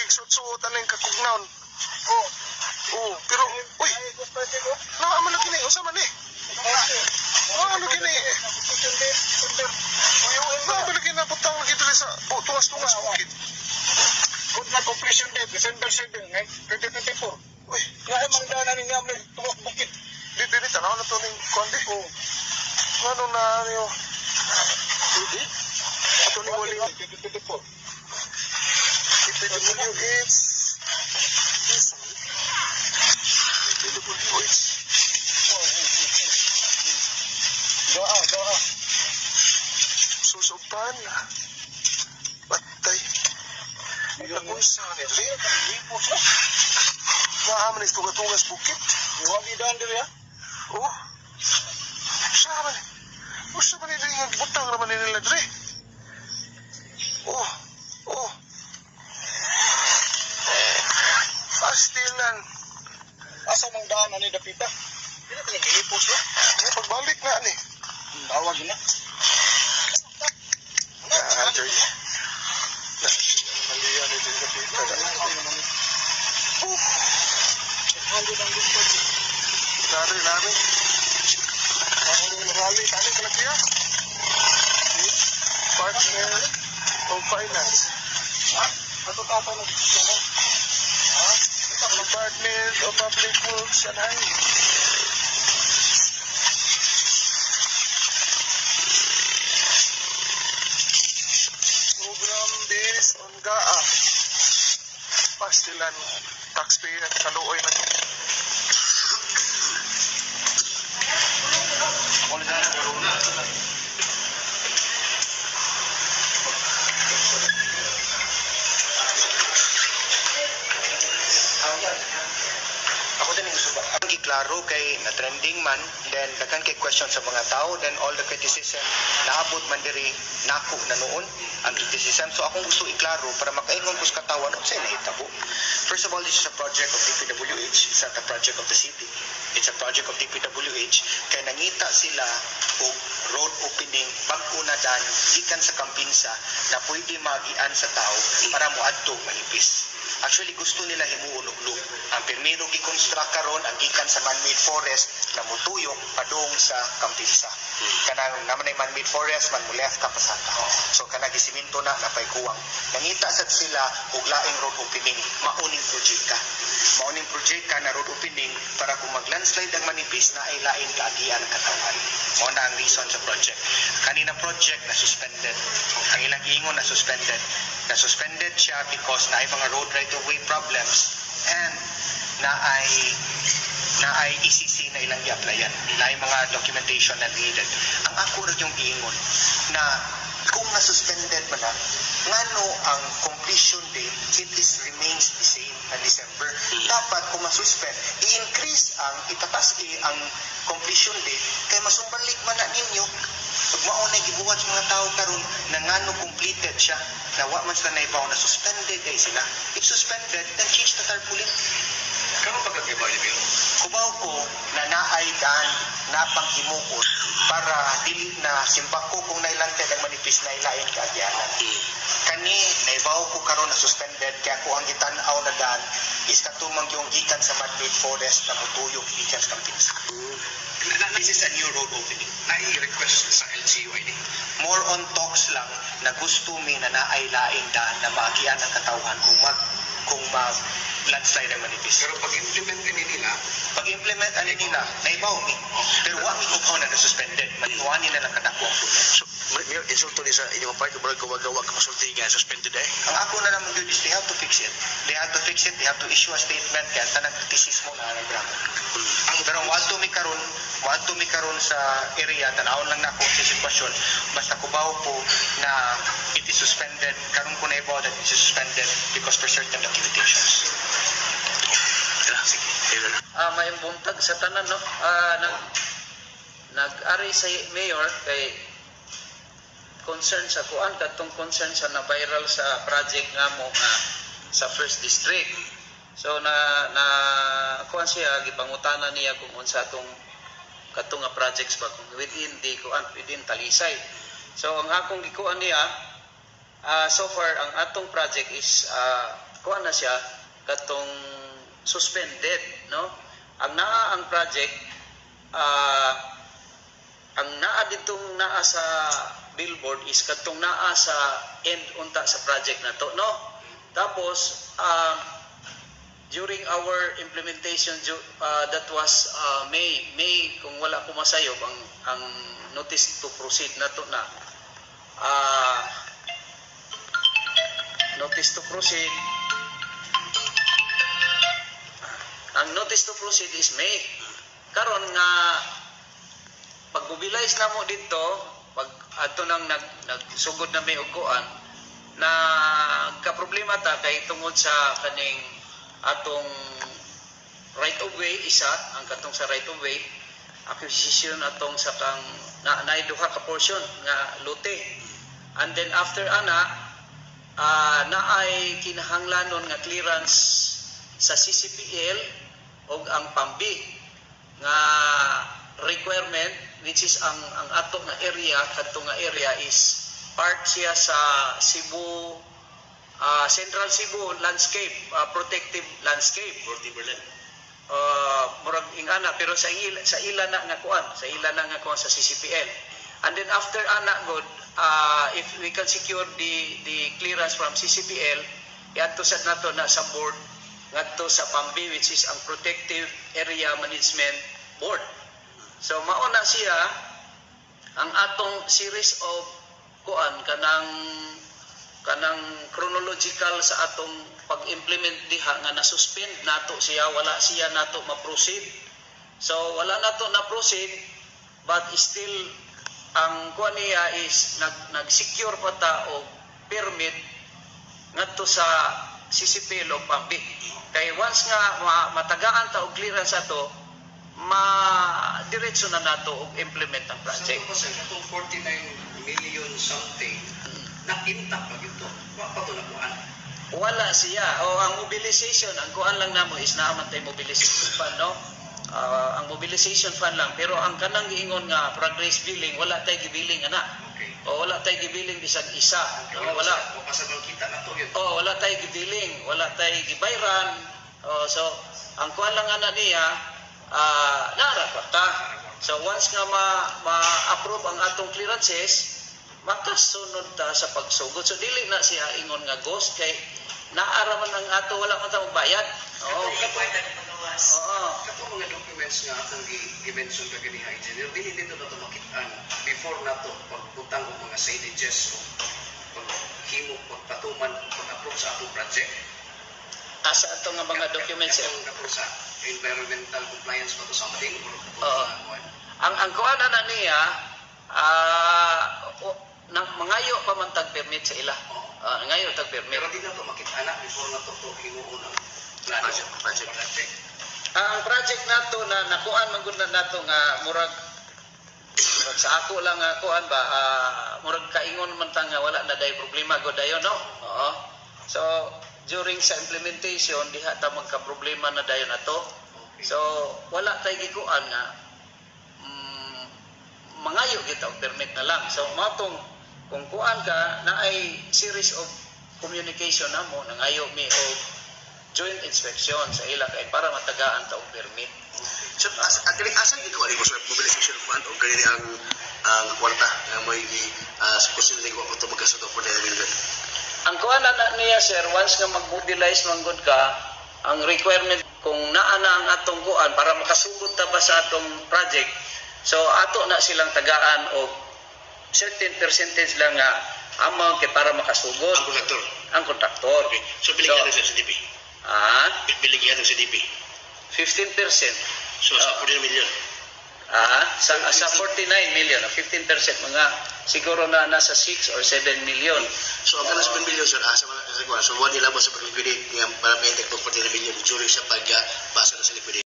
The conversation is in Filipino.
suot-suot ano yung kakugnaon. Oh. Oo, pero, uy, naaman lagi ni, usa man eh. Naaman lagi ni. Naaman lagi na butang lagi dito sa tungas-tungas bukid. Kung na completion date, December 7, 2024. Uy, Nga ay mangdana ni nga may tungas bukid. di tanaw na to ning kondi. Oh. Ano na ano yung, ato ni wali. 2024. PWH. PWH. Doa. Susupan. Batay. Nagunsa. Maaman is tugas bukit. Huwag idaan diri ha. Oh. Saan? Usa man nila yung butang naman nila dre. Oh. Pastilan. Asa mangdaan ani dapita? Dili ta gihipos ba? May pagbalik na ni. Tawag na. Joy. Maliya ni din kapita. Lari. Rally, tani kalagya. Partner of Finance. Ato tata na dito. Department of Public Works and Highways. Program based on GAA. Pastilan taxpayer kaluoy na. Ako din gusto ba? Ang giklaro kay na trending man, then daghan kay question sa mga tao, then all the criticism naabot man diri nako na noon ang criticism. So akong gusto iklaro para makaingon ko sa katawan unsay nahitabo. First of all, this is a project of DPWH. It's not a project of the city. It's a project of DPWH. Kaya nangita sila og road opening bag-o na dan gikan sa Kampinsa na pwede magian sa tao para moadto manipis. Actually, gusto nila himuon og loop. Ang pirmiro gi-construct karon ang gikan sa man-made forest na mutuyok padung sa Kampinsa. Kanang naman ay man-made forest, man mo left ka pasata. So, kanang gisiminto na napaykuwang. Nangita sad sila og laing road opening, mauning project ka. Mauning project ka na road opening para kung mag-landslide ang manipis na ay laing kaagian ang katawan. Mao na ang reason sa project. Kanina project na suspended. Ang ilang giingon na suspended. Na suspended siya because na ay mga road right-of-way problems and na ay ECC na ilang i-applyan. Na ay mga documentation na needed. Ang ako rin yung giingon na kung na-suspended man na, ngano ang completion date, it is remains the same na December. Dapat kung masuspend, i-increase itatas ang completion date, kaya masumbalik man na ninyo, pag maunay gibuhat sa mga tao karon na ngano completed siya, na wa man sila naibaw na suspended ay sila. If suspended, then change the tarpaulin. Karon pagkagibaw ni Kubaw ko na naay daan na panghimuot para dili na simbako kung nailantad ang manipis na ilain kaagyanan. Kani naibaw ko karon na suspended kaya ko ang gitan-aw na daan is katumang yung gikan sa man-made forest na mutuyok gikan sa Kampinsa. This is a new road opening. Nai-request sa LGU ini. More on talks lang na gusto mi na naay laing daan na maagian ang katawhan kung landslide ang manipis. Pero pag-implement nila, naibaw mi. Pero wa mi kukaw na suspended. Maniwani na lang kadako ang problem. So, may insulto ni sa inyong part, kung gawag-gawag ka masulti nga, suspended eh. Ang ako na naman yun is they have to fix it. They have to issue a statement kaya tanang kritisismo na nagdrama. Pero wato mi karon sa area, tanawon lang na ako sa sitwasyon, basta kubaw po na it is suspended, karon ko na ibaw that it is suspended because for certain documentations. May buntag sa tanan no. Nag-ari sa mayor kay concern sa kuan katong concern sa na viral sa project nga mo nga sa first district. So na kuan siya gipangutana niya kung unsa atong katong nga projects ba kung within Talisay. So ang akong gikuan niya so far ang atong project is kuha na siya katong suspended, no? Ang project ang naa ditong naa sa billboard is katong naa sa end unta sa project na to, no? Tapos during our implementation that was May kung wala ko masayop ang notice to proceed na to na notice to proceed. Ang notice to proceed is May. Karon nga pag-mobilize na mo dito, pag ato nang nagsugod na may uguan, na kaproblema ta kay tungod sa kaning atong right of way isa, ang katong sa right of way, acquisition atong sa kang naiduha ka portion nga lote. And then after ana, naay kinahanglanon nga clearance sa CCPL o ang PAMBI nga requirement, which is ang ato nga area, kadto nga area is part siya sa Cebu Central Cebu landscape, protective landscape. Murag ingana pero sa ila na nga kuan, sa CCPL. And then after ana god, if we can secure the clearance from CCPL, iadto sad nato na sa board ngadto sa PAMBI, which is ang Protective Area Management Board. So mauna siya ang atong series of kuan kanang chronological sa atong pag-implement diha nga na-suspend nato siya, wala siya nato ma-proceed. So wala nato na-proceed, but still ang kuan niya is nag-secure pa ta og permit ngadto sa CCPL o PAMBI. Kay once nga matagaan ta og clearance ato, diretso na nato og implement ang project. So, kasi itong 49 million something, nakintak pa ito. Wa pa ito nakuhaan. Wala siya. O ang mobilization, ang kuan lang namo is naaman tay mobilization fund, no? Ang mobilization fund lang. Pero ang kanang giingon nga progress billing, wala tay gibilling ana. Okay. O wala tay gibilling bisag isa. No, wala. O kasabang kita na to yun. O wala tay gibilling, wala tay gibayran. So ang kuan lang ana niya, naraporta. So once nga ma-approve ang atong clearances, makasunod ta sa pagsugod. So dili na siya ingon nga ghost kay naaraman ang ato, wala man ta magbayad. Oo. Katong mga documents nga atong i-mention ka gani ha engineer, dili dito na ito makitaan before na ito pagputang o mga signages o paghimo, pagpatuman, pag-approve sa atong project. Asa ato nga mga documents. Katong sa environmental compliance ba to something? Oo. Ang kuan na niya, mangayo pa man tag permit sa ila. Ngayo tag permit. Pero di na ito makitana before na ito himuon ang project. Ang project nato na nakuan man gud nato nga murag sa ako lang nga kuan ba, murag kaingon man ta nga wala na day problema gud dayon, no? Oo. So during sa implementation diha ta magka problema na dayon ato. So wala tay gikuan nga mangayo kita og permit na lang. So matong kung kuan ka na ay series of communication namo, nangayo mi og joint inspection sa ila kay para matagaan ta og permit. So actually asa gito ani mo sa mobilization fund o gani ang kwarta nga may possibility ko to magkasundo for the million. Ang kuan na niya sir, once nga mag-mobilize man gud ka, ang requirement kung naa na ang atong kuan para makasugod ta ba sa atong project, so ato na silang tagaan og certain percentage lang nga amount kay para makasugod ang kontraktor. Okay. So biligyan sa CDP. Biligyan sa CDP. 15%. So sa 49 million. Sa 49 million, 15% mga siguro na nasa 6 or 7 million. So ang kanas 7 million sir, sa mga so wala nila ba sa liquidate nga para maintain 49 million during sa pagbasa sa liquidate.